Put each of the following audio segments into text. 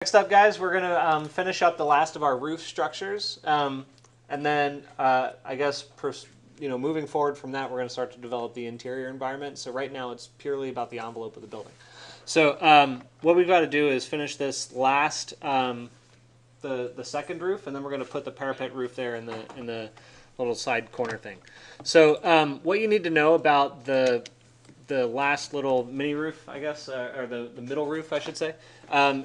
Next up, guys, we're going to finish up the last of our roof structures. And then I guess, moving forward from that, we're going to start to develop the interior environment. So right now it's purely about the envelope of the building. So what we've got to do is finish this last, the second roof, and then we're going to put the parapet roof there in the little side corner thing. So what you need to know about the last little mini roof, I guess, or the middle roof, I should say,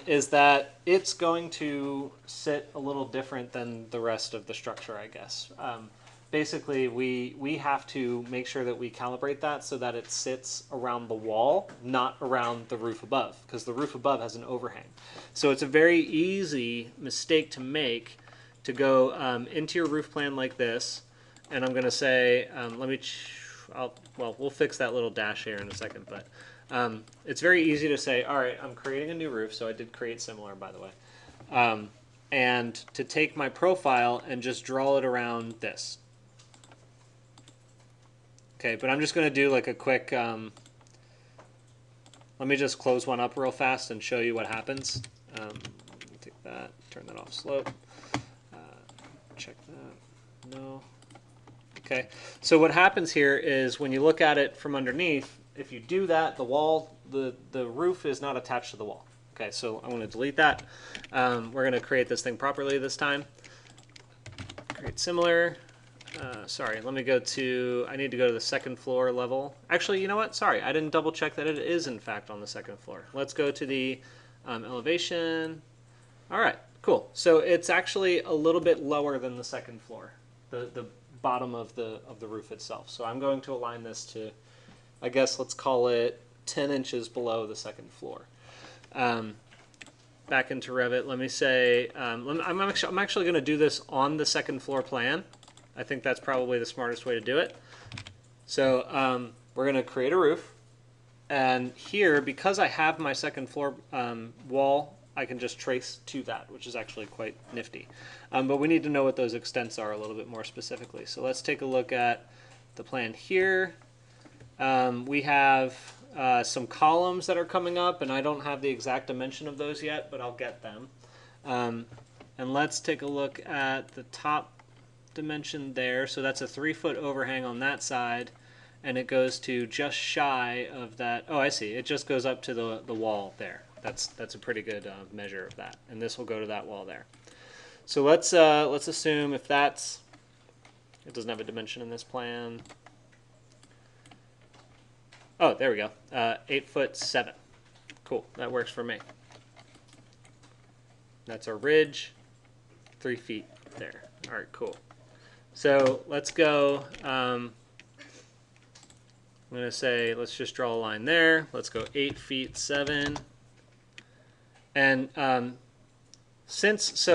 is that it's going to sit a little different than the rest of the structure, I guess. Basically, we have to make sure that we calibrate that so that it sits around the wall, not around the roof above, because the roof above has an overhang. So it's a very easy mistake to make to go into your roof plan like this, and I'm going to say, we'll fix that little dash here in a second, but it's very easy to say, all right, I'm creating a new roof, so I did create similar, by the way, and to take my profile and just draw it around this. Okay, but I'm just going to do like a quick, let me just close one up real fast and show you what happens. Take that, turn that off slope, check that, no. Okay, so what happens here is when you look at it from underneath, if you do that, the wall, the roof is not attached to the wall. Okay, so I'm going to delete that. We're going to create this thing properly this time. Create similar. Sorry, let me go to, I need to go to the second floor level. Actually, you know what? Sorry, I didn't double check that it is in fact on the second floor. Let's go to the elevation. All right, cool. So it's actually a little bit lower than the second floor, the bottom of the roof itself. So I'm going to align this to, I guess let's call it 10 inches below the second floor. Back into Revit, let me say, I'm actually going to do this on the second floor plan. I think that's probably the smartest way to do it. So we're going to create a roof. And here, because I have my second floor wall, I can just trace to that, which is actually quite nifty. But we need to know what those extents are a little bit more specifically. So let's take a look at the plan here. We have some columns that are coming up, and I don't have the exact dimension of those yet, but I'll get them. And let's take a look at the top dimension there. So that's a 3-foot overhang on that side, and it goes to just shy of that. Oh, I see. It just goes up to the wall there. That's a pretty good measure of that, and this will go to that wall there. So let's assume if that's, it doesn't have a dimension in this plan. Oh, there we go. 8'7". Cool, that works for me. That's a ridge, 3 feet there. All right, cool. So let's go. I'm going to say let's just draw a line there. Let's go 8'7". And since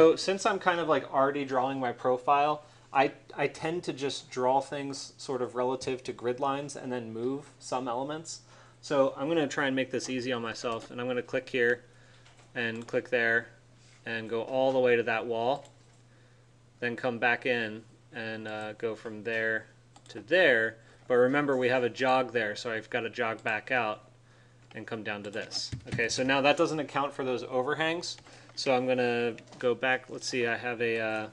I'm kind of like already drawing my profile, I tend to just draw things sort of relative to grid lines and then move some elements. So I'm going to try and make this easy on myself, and I'm going to click here and click there and go all the way to that wall, then come back in and go from there to there. But remember, we have a jog there, so I've got to jog back out and come down to this. Okay, so now that doesn't account for those overhangs. So I'm going to go back. Let's see, I have a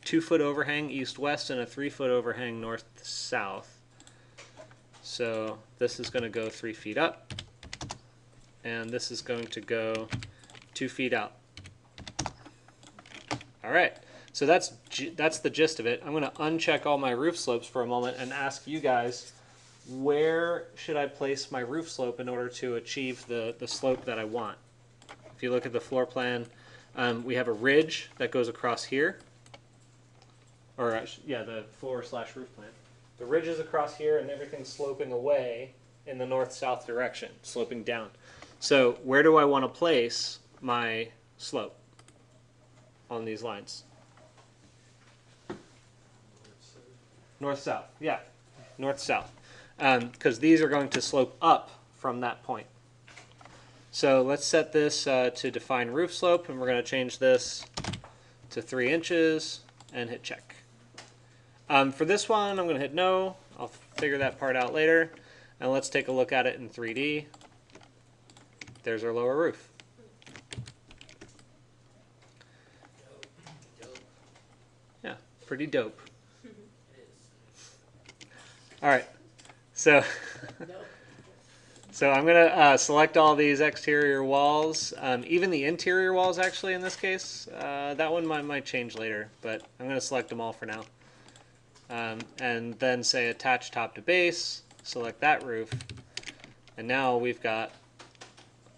2-foot overhang east-west and a 3-foot overhang north-south. So this is going to go 3 feet up, and this is going to go 2 feet out. All right, so that's the gist of it. I'm going to uncheck all my roof slopes for a moment and ask you guys, where should I place my roof slope in order to achieve the slope that I want? If you look at the floor plan, we have a ridge that goes across here. Or yeah, the floor/roof plan. The ridge is across here, and everything's sloping away in the north-south direction, sloping down. So where do I want to place my slope on these lines? North-south, yeah, north-south. Because these are going to slope up from that point. So let's set this to define roof slope, and we're going to change this to 3 inches and hit check. For this one, I'm going to hit no. I'll figure that part out later. And let's take a look at it in 3D. There's our lower roof. pretty dope. All right, so so I'm gonna select all these exterior walls, even the interior walls actually in this case. That one might change later, but I'm gonna select them all for now. And then say attach top to base, select that roof, and now we've got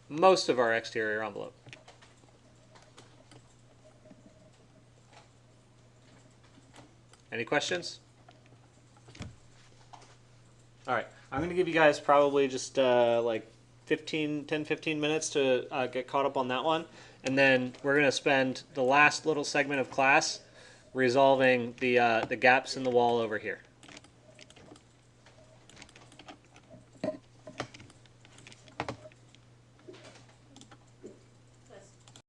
most of our exterior envelope. Any questions? All right, I'm going to give you guys probably just like 10, 15 minutes to get caught up on that one. And then we're going to spend the last little segment of class resolving the gaps in the wall over here.